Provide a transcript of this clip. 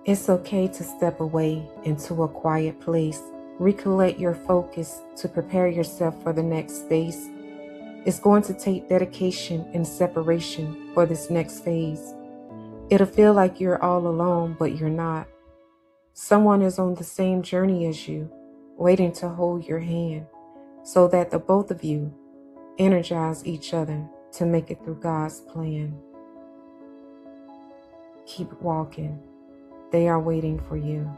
It's okay to step away into a quiet place, recollect your focus to prepare yourself for the next space. It's going to take dedication and separation for this next phase. It'll feel like you're all alone, but you're not. Someone is on the same journey as you, waiting to hold your hand so that the both of you energize each other to make it through God's plan. Keep walking. They are waiting for you.